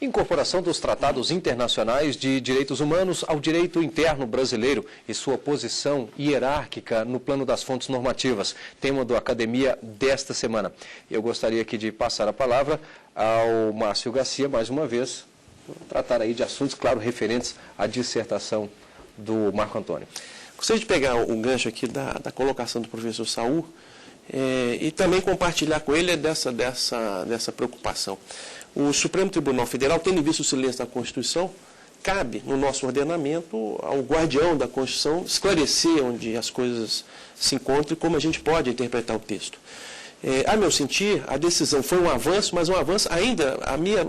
Incorporação dos tratados internacionais de direitos humanos ao direito interno brasileiro e sua posição hierárquica no plano das fontes normativas, tema do Academia desta semana. Eu gostaria aqui de passar a palavra ao Márcio Garcia, mais uma vez, tratar aí de assuntos, claro, referentes à dissertação do Marco Antônio. Gostaria de pegar o gancho aqui da colocação do professor Saul e também compartilhar com ele dessa preocupação. O Supremo Tribunal Federal, tendo visto o silêncio da Constituição, cabe no nosso ordenamento ao guardião da Constituição esclarecer onde as coisas se encontram e como a gente pode interpretar o texto. A meu sentir, a decisão foi um avanço, mas um avanço ainda,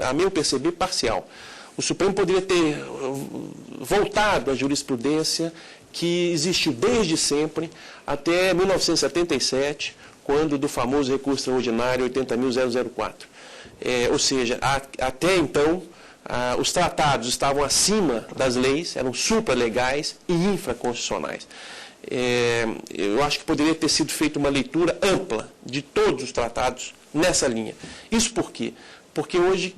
a meu perceber, parcial. O Supremo poderia ter voltado à jurisprudência que existiu desde sempre, até 1977, quando do famoso recurso extraordinário 80.004. Ou seja, até então, os tratados estavam acima das leis, eram supralegais e infraconstitucionais. Eu acho que poderia ter sido feita uma leitura ampla de todos os tratados nessa linha. Isso por quê? Porque hoje,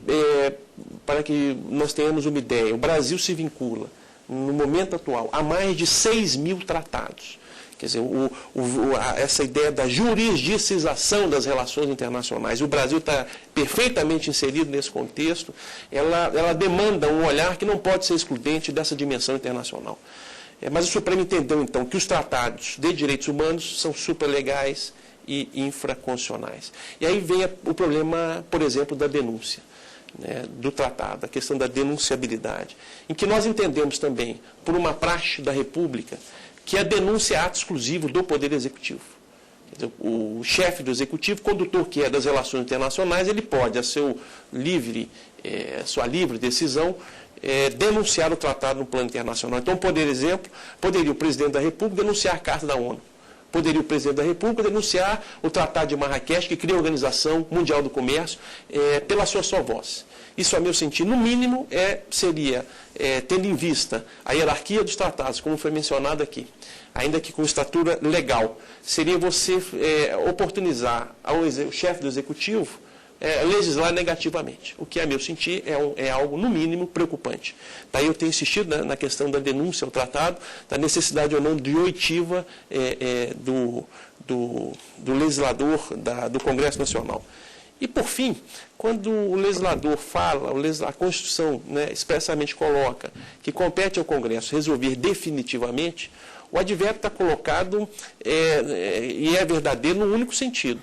para que nós tenhamos uma ideia, o Brasil se vincula, no momento atual, a mais de 6.000 tratados. Quer dizer, essa ideia da jurisdicização das relações internacionais, o Brasil está perfeitamente inserido nesse contexto, ela demanda um olhar que não pode ser excludente dessa dimensão internacional. Mas o Supremo entendeu, então, que os tratados de direitos humanos são supralegais e infraconstitucionais. E aí vem o problema, por exemplo, da denúncia, né, do tratado, a questão da denunciabilidade, em que nós entendemos também, por uma praxe da República, que a denúncia é ato exclusivo do Poder Executivo. Quer dizer, o chefe do Executivo, condutor que é das relações internacionais, ele pode, a sua livre decisão, denunciar o tratado no plano internacional. Então, por exemplo, poderia o presidente da República denunciar a Carta da ONU. Poderia o presidente da República denunciar o Tratado de Marrakech, que cria a Organização Mundial do Comércio, pela sua voz. Isso, a meu sentido, no mínimo, seria, tendo em vista a hierarquia dos tratados, como foi mencionado aqui, ainda que com estatura legal, seria você oportunizar ao chefe do Executivo legislar negativamente, o que, a meu sentir, é algo, no mínimo, preocupante. Daí eu tenho insistido na questão da denúncia ao tratado, da necessidade ou não de oitiva do legislador do Congresso Nacional. E, por fim, quando o legislador fala, a Constituição, né, expressamente coloca que compete ao Congresso resolver definitivamente, o advérbio está colocado e é verdadeiro no único sentido,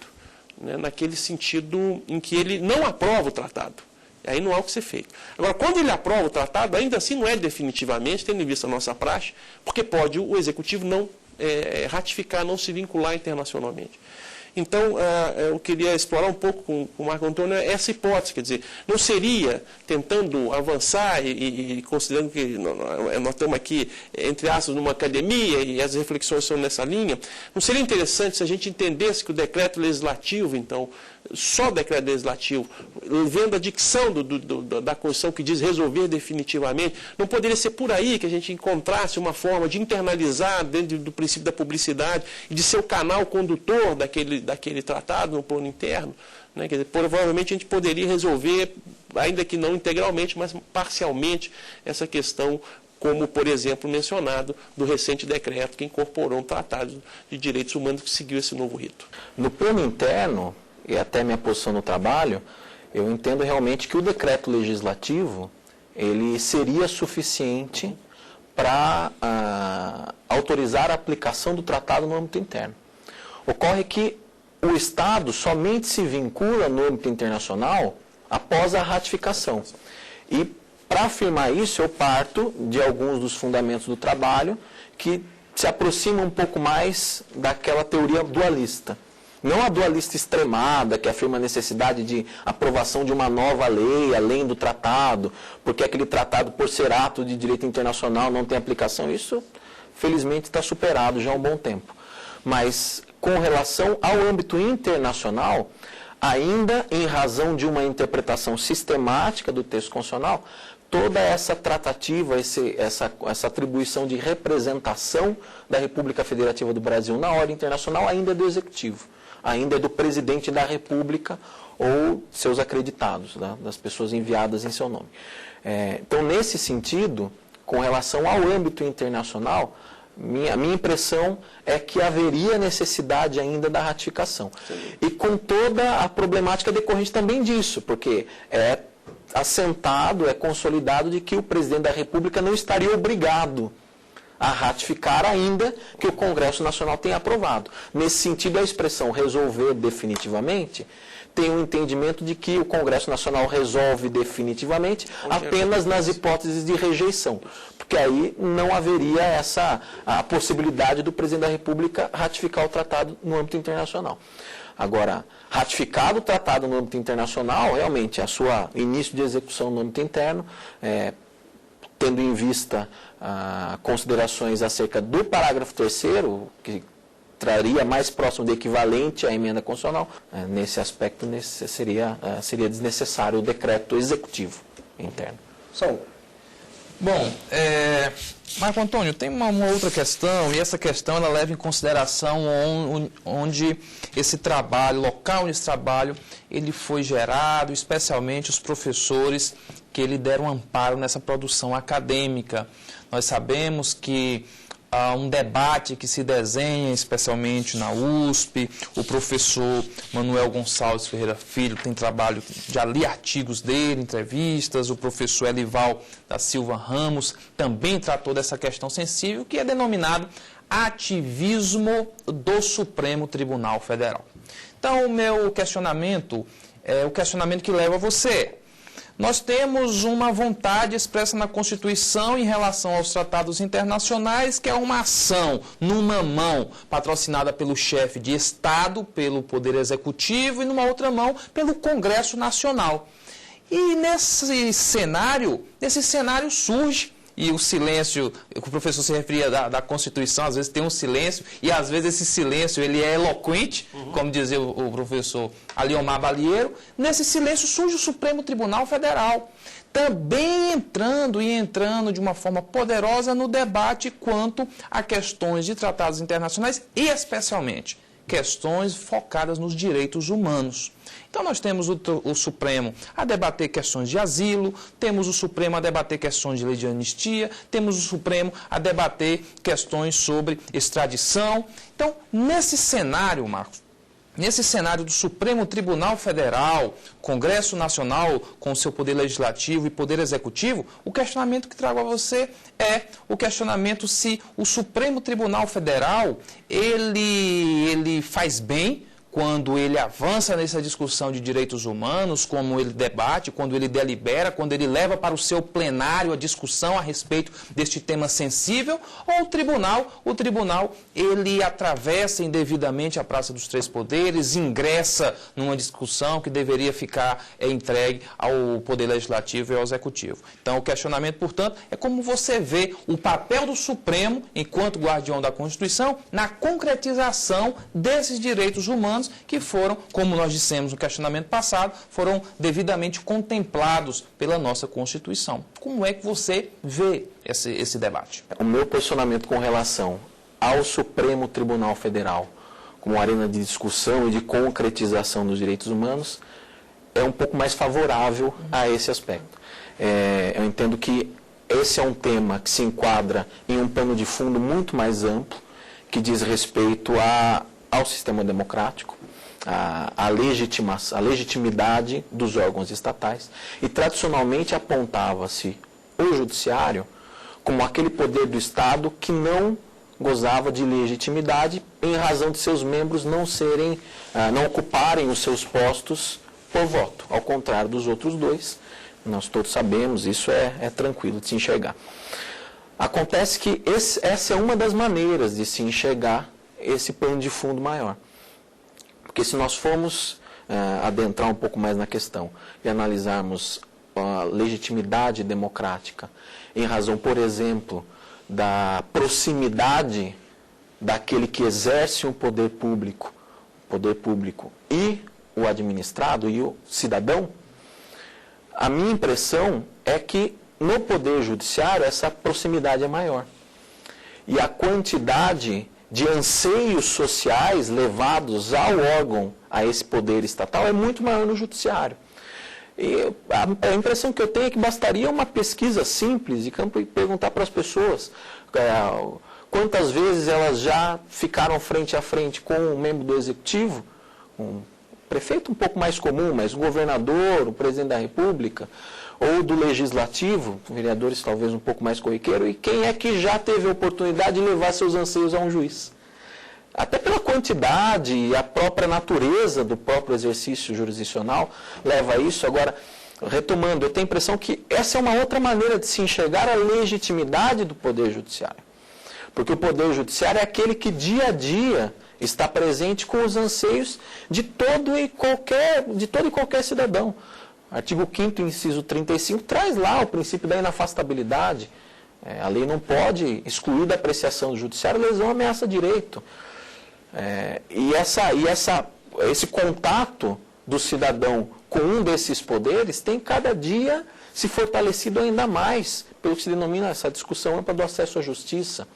né, naquele sentido em que ele não aprova o tratado. Aí não há o que ser feito. Agora, quando ele aprova o tratado, ainda assim não é definitivamente, tendo em vista a nossa praxe, porque pode o Executivo não ratificar, não se vincular internacionalmente. Então, eu queria explorar um pouco com o Marco Antônio essa hipótese, quer dizer, não seria, tentando avançar e considerando que nós estamos aqui, entre aspas, numa academia e as reflexões são nessa linha, não seria interessante se a gente entendesse que o decreto legislativo, então, só o decreto legislativo, vendo a dicção da Constituição que diz resolver definitivamente, não poderia ser por aí que a gente encontrasse uma forma de internalizar dentro do princípio da publicidade e de ser o canal condutor daquele tratado no plano interno, né? Quer dizer, provavelmente a gente poderia resolver, ainda que não integralmente, mas parcialmente, essa questão, como, por exemplo, mencionado, do recente decreto que incorporou um tratado de direitos humanos que seguiu esse novo rito. No plano interno, e até minha posição no trabalho, eu entendo realmente que o decreto legislativo ele seria suficiente para autorizar a aplicação do tratado no âmbito interno. Ocorre que o Estado somente se vincula no âmbito internacional após a ratificação. E, para afirmar isso, eu parto de alguns dos fundamentos do trabalho que se aproximam um pouco mais daquela teoria dualista. Não a dualista extremada, que afirma a necessidade de aprovação de uma nova lei, além do tratado, porque aquele tratado, por ser ato de direito internacional, não tem aplicação. Isso, felizmente, está superado já há um bom tempo. Mas, com relação ao âmbito internacional, ainda em razão de uma interpretação sistemática do texto constitucional, toda essa tratativa, essa atribuição de representação da República Federativa do Brasil na ordem internacional ainda é do Executivo. ainda é do presidente da República ou seus acreditados, né, das pessoas enviadas em seu nome. Então, nesse sentido, com relação ao âmbito internacional, minha impressão é que haveria necessidade ainda da ratificação. Sim. E com toda a problemática decorrente também disso, porque é assentado, é consolidado de que o presidente da República não estaria obrigado a ratificar ainda que o Congresso Nacional tenha aprovado. Nesse sentido, a expressão resolver definitivamente tem um entendimento de que o Congresso Nacional resolve definitivamente apenas nas hipóteses de rejeição, porque aí não haveria a possibilidade do presidente da República ratificar o tratado no âmbito internacional. Agora, ratificado o tratado no âmbito internacional, realmente, a sua início de execução no âmbito interno, tendo em vista considerações acerca do parágrafo 3º, que traria mais próximo do equivalente à emenda constitucional, nesse aspecto seria desnecessário o decreto executivo interno. Bom, Marco Antônio, tem uma outra questão, e essa questão ela leva em consideração onde esse trabalho, local onde esse trabalho ele foi gerado, especialmente os professores que lhe deram amparo nessa produção acadêmica. Nós sabemos que há um debate que se desenha, especialmente na USP. O professor Manuel Gonçalves Ferreira Filho tem trabalho, já li artigos dele, entrevistas. O professor Elival da Silva Ramos também tratou dessa questão sensível, que é denominado ativismo do Supremo Tribunal Federal. Então, o meu questionamento é o questionamento que leva a você. Nós temos uma vontade expressa na Constituição em relação aos tratados internacionais, que é uma ação numa mão patrocinada pelo chefe de Estado, pelo Poder Executivo, e numa outra mão pelo Congresso Nacional. E nesse cenário surge, e o silêncio, o professor se referia da Constituição, às vezes tem um silêncio, e às vezes esse silêncio ele é eloquente, como dizia o professor Aliomar Balieiro. Nesse silêncio surge o Supremo Tribunal Federal, também entrando de uma forma poderosa no debate quanto a questões de tratados internacionais e, especialmente, questões focadas nos direitos humanos. Então, nós temos o Supremo a debater questões de asilo, temos o Supremo a debater questões de lei de anistia, temos o Supremo a debater questões sobre extradição. Então, nesse cenário, Marcos, nesse cenário do Supremo Tribunal Federal, Congresso Nacional com seu poder legislativo e poder executivo, o questionamento que trago a você é o questionamento se o Supremo Tribunal Federal ele faz bem quando ele avança nessa discussão de direitos humanos, como ele debate, quando ele delibera, quando ele leva para o seu plenário a discussão a respeito deste tema sensível, ou o tribunal ele atravessa indevidamente a Praça dos Três Poderes, ingressa numa discussão que deveria ficar entregue ao Poder Legislativo e ao Executivo. Então, o questionamento, portanto, é como você vê o papel do Supremo, enquanto guardião da Constituição, na concretização desses direitos humanos, que foram, como nós dissemos no questionamento passado, foram devidamente contemplados pela nossa Constituição. Como é que você vê esse debate? O meu posicionamento com relação ao Supremo Tribunal Federal como arena de discussão e de concretização dos direitos humanos é um pouco mais favorável a esse aspecto. Eu entendo que esse é um tema que se enquadra em um pano de fundo muito mais amplo, que diz respeito ao sistema democrático, a legitimidade dos órgãos estatais, e tradicionalmente apontava-se o judiciário como aquele poder do Estado que não gozava de legitimidade em razão de seus membros não ocuparem os seus postos por voto, ao contrário dos outros dois. Nós todos sabemos, isso é tranquilo de se enxergar. Acontece que essa é uma das maneiras de se enxergar esse pano de fundo maior. Porque se nós formos adentrar um pouco mais na questão e analisarmos a legitimidade democrática em razão, por exemplo, da proximidade daquele que exerce um poder público e o administrado e o cidadão, a minha impressão é que no Poder Judiciário essa proximidade é maior. E a quantidade de anseios sociais levados ao órgão, a esse poder estatal, é muito maior no judiciário. E a impressão que eu tenho é que bastaria uma pesquisa simples de campo e perguntar para as pessoas quantas vezes elas já ficaram frente a frente com um membro do executivo, um prefeito um pouco mais comum, mas o governador, o presidente da República, ou do legislativo, vereadores talvez um pouco mais corriqueiro, e quem é que já teve a oportunidade de levar seus anseios a um juiz? Até pela quantidade e a própria natureza do próprio exercício jurisdicional leva a isso. Agora, retomando, eu tenho a impressão que essa é uma outra maneira de se enxergar a legitimidade do Poder Judiciário. Porque o Poder Judiciário é aquele que dia a dia está presente com os anseios de todo e qualquer cidadão. Artigo 5º, inciso 35, traz lá o princípio da inafastabilidade. A lei não pode excluir da apreciação do judiciário lesão ou ameaça a direito. Esse contato do cidadão com um desses poderes tem cada dia se fortalecido ainda mais, pelo que se denomina essa discussão ampla do acesso à justiça.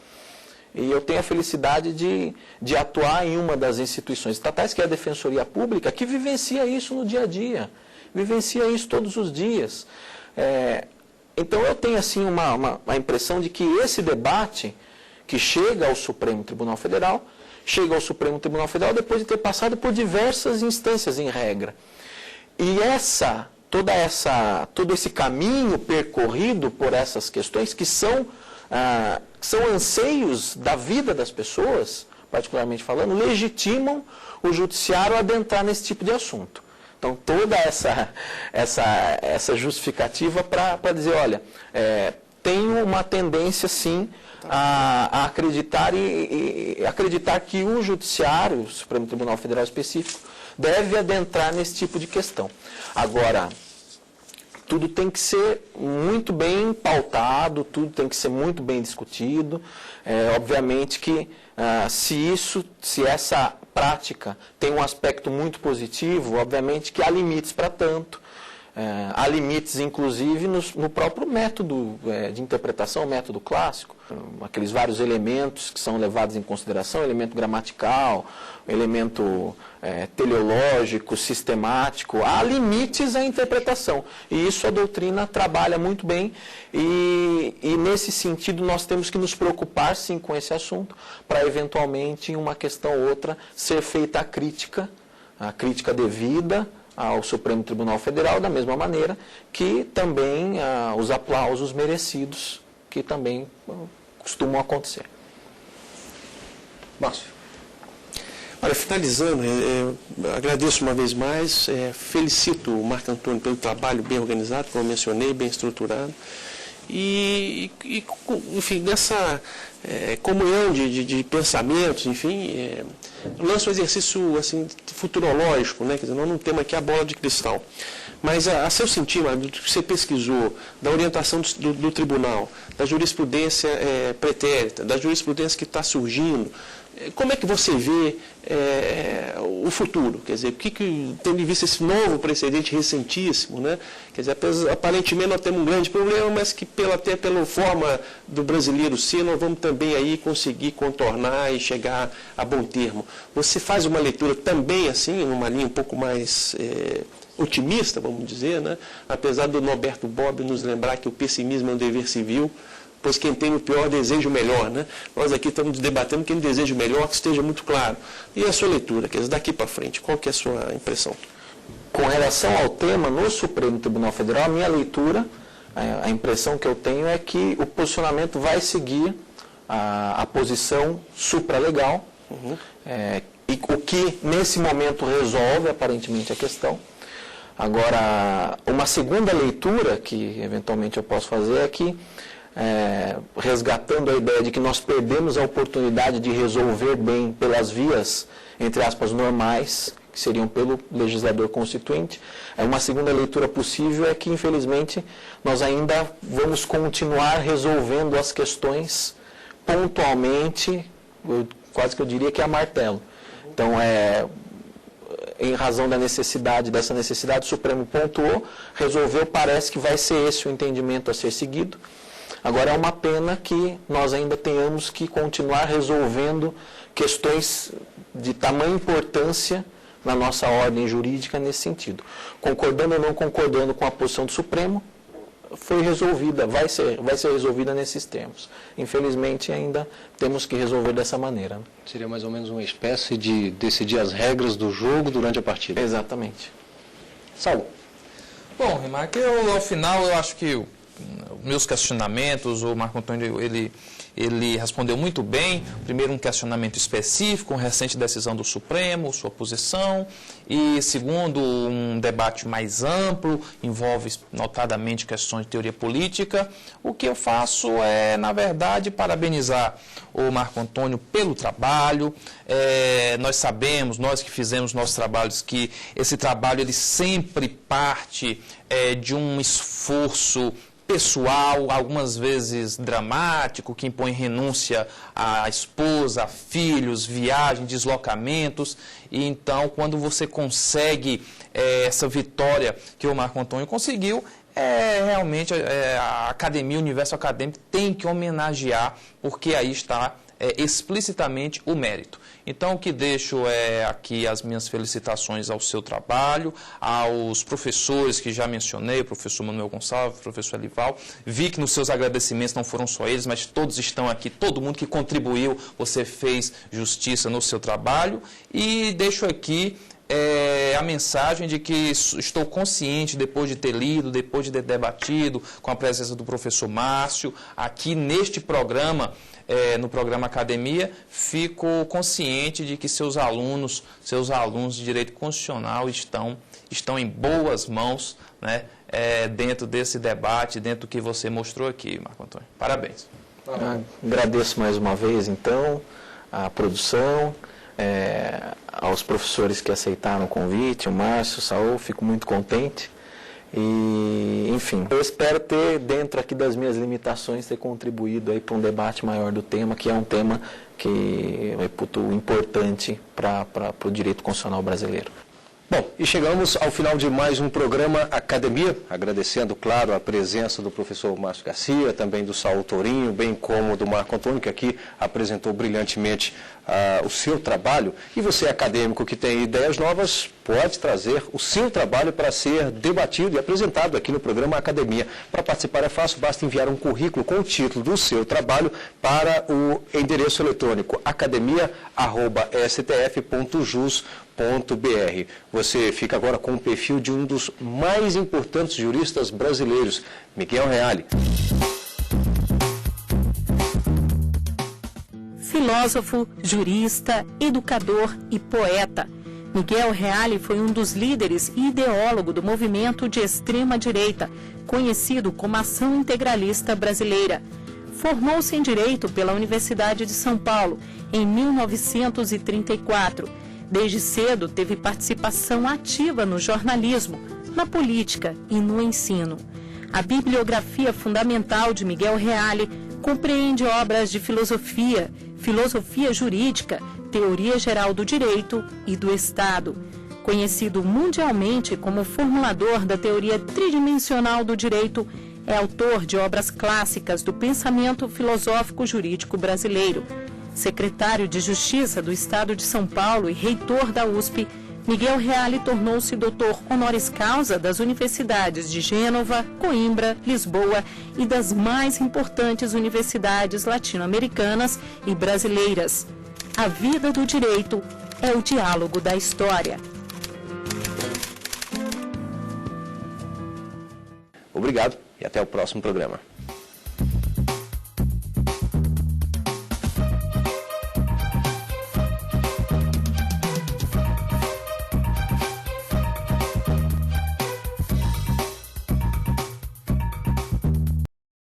E eu tenho a felicidade de atuar em uma das instituições estatais, que é a Defensoria Pública, que vivencia isso no dia a dia, vivencia isso todos os dias. Então eu tenho assim uma impressão de que esse debate que chega ao Supremo Tribunal Federal, depois de ter passado por diversas instâncias em regra. E todo esse caminho percorrido por essas questões que são anseios da vida das pessoas, particularmente falando, legitimam o judiciário a adentrar nesse tipo de assunto. Então, toda essa justificativa para dizer, olha, tenho uma tendência, sim, a acreditar e acreditar que o judiciário, o Supremo Tribunal Federal específico, deve adentrar nesse tipo de questão. Agora, tudo tem que ser muito bem pautado, tudo tem que ser muito bem discutido. Obviamente que se essa prática tem um aspecto muito positivo, obviamente que há limites para tanto. Há limites, inclusive, no próprio método de interpretação, o método clássico. Aqueles vários elementos que são levados em consideração, elemento gramatical, elemento teleológico, sistemático. Há limites à interpretação. E isso a doutrina trabalha muito bem. E nesse sentido, nós temos que nos preocupar, sim, com esse assunto, para, eventualmente, em uma questão ou outra, ser feita a crítica devida ao Supremo Tribunal Federal, da mesma maneira que também os aplausos merecidos, que também costumam acontecer. Márcio. Olha, finalizando, agradeço uma vez mais, felicito o Marco Antônio pelo trabalho bem organizado, como eu mencionei, bem estruturado, enfim, nessa comunhão de pensamentos, enfim, lança um exercício assim, futurológico, né? Quer dizer, nós não temos aqui a bola de cristal. Mas a seu sentir, do que você pesquisou, da orientação do tribunal, da jurisprudência pretérita, da jurisprudência que está surgindo, como é que você vê o futuro? Quer dizer, o que tendo em vista esse novo precedente recentíssimo, né? Quer dizer, aparentemente nós temos um grande problema, mas que até pela forma do brasileiro ser, nós vamos também aí conseguir contornar e chegar a bom termo. Você faz uma leitura também assim, numa linha um pouco mais otimista, vamos dizer, né? Apesar do Norberto Bobbio nos lembrar que o pessimismo é um dever civil, pois quem tem o pior deseja o melhor, né? Nós aqui estamos debatendo quem deseja o melhor, que esteja muito claro. E a sua leitura, quer dizer, daqui para frente, qual que é a sua impressão? Com relação ao tema, no Supremo Tribunal Federal, a minha leitura, a impressão que eu tenho é que o posicionamento vai seguir a posição supralegal, e o que nesse momento resolve aparentemente a questão. Agora, uma segunda leitura que eventualmente eu posso fazer é que, resgatando a ideia de que nós perdemos a oportunidade de resolver bem pelas vias, entre aspas, normais, que seriam pelo legislador constituinte, uma segunda leitura possível é que, infelizmente, nós ainda vamos continuar resolvendo as questões pontualmente, quase que eu diria que a martelo. Então, em razão dessa necessidade, o Supremo pontuou, resolveu, parece que vai ser esse o entendimento a ser seguido. Agora, é uma pena que nós ainda tenhamos que continuar resolvendo questões de tamanha importância na nossa ordem jurídica nesse sentido. Concordando ou não concordando com a posição do Supremo, foi resolvida, vai ser resolvida nesses termos. Infelizmente, ainda temos que resolver dessa maneira. Né? Seria mais ou menos uma espécie de decidir as regras do jogo durante a partida. Exatamente. Saul. Bom, Rimark, ao final eu acho que meus questionamentos, o Marco Antônio, ele respondeu muito bem. Primeiro, um questionamento específico, uma recente decisão do Supremo, sua posição. E, segundo, um debate mais amplo, envolve notadamente questões de teoria política. O que eu faço é, na verdade, parabenizar o Marco Antônio pelo trabalho. Nós sabemos, nós que fizemos nossos trabalhos, que esse trabalho ele sempre parte de um esforço pessoal, algumas vezes dramático, que impõe renúncia à esposa, a filhos, viagem, deslocamentos. E então, quando você consegue essa vitória que o Marco Antônio conseguiu, realmente a academia, o universo acadêmico tem que homenagear, porque aí está explicitamente o mérito. Então, o que deixo aqui as minhas felicitações ao seu trabalho, aos professores que já mencionei, o professor Manuel Gonçalves, o professor Elival. Vi que nos seus agradecimentos não foram só eles, mas todos estão aqui, todo mundo que contribuiu, você fez justiça no seu trabalho. E deixo aqui a mensagem de que estou consciente, depois de ter lido, depois de ter debatido, com a presença do professor Márcio, aqui neste programa, no programa Academia, fico consciente de que seus alunos de Direito Constitucional estão em boas mãos, né, dentro desse debate, dentro do que você mostrou aqui, Marco Antônio. Parabéns. Agradeço mais uma vez, então, a produção, aos professores que aceitaram o convite, o Márcio, o Saul, fico muito contente. E, enfim, eu espero ter, dentro aqui das minhas limitações, ter contribuído aí para um debate maior do tema, que é um tema que eu reputo importante para o direito constitucional brasileiro. Bom, e chegamos ao final de mais um programa Academia, agradecendo, claro, a presença do professor Márcio Garcia, também do Saul Tourinho, bem como do Marco Antônio, que aqui apresentou brilhantemente o seu trabalho. E você, acadêmico que tem ideias novas, pode trazer o seu trabalho para ser debatido e apresentado aqui no programa Academia. Para participar é fácil, basta enviar um currículo com o título do seu trabalho para o endereço eletrônico academia@stf.jus.br. Você fica agora com o perfil de um dos mais importantes juristas brasileiros, Miguel Reale. Filósofo, jurista, educador e poeta, Miguel Reale foi um dos líderes e ideólogo do movimento de extrema-direita, conhecido como Ação Integralista Brasileira. Formou-se em Direito pela Universidade de São Paulo em 1934. Desde cedo teve participação ativa no jornalismo, na política e no ensino. A bibliografia fundamental de Miguel Reale compreende obras de filosofia, filosofia jurídica, teoria geral do direito e do Estado. Conhecido mundialmente como formulador da teoria tridimensional do direito, é autor de obras clássicas do pensamento filosófico jurídico brasileiro. Secretário de Justiça do Estado de São Paulo e reitor da USP, Miguel Reale tornou-se doutor honoris causa das universidades de Gênova, Coimbra, Lisboa e das mais importantes universidades latino-americanas e brasileiras. A vida do direito é o diálogo da história. Obrigado e até o próximo programa.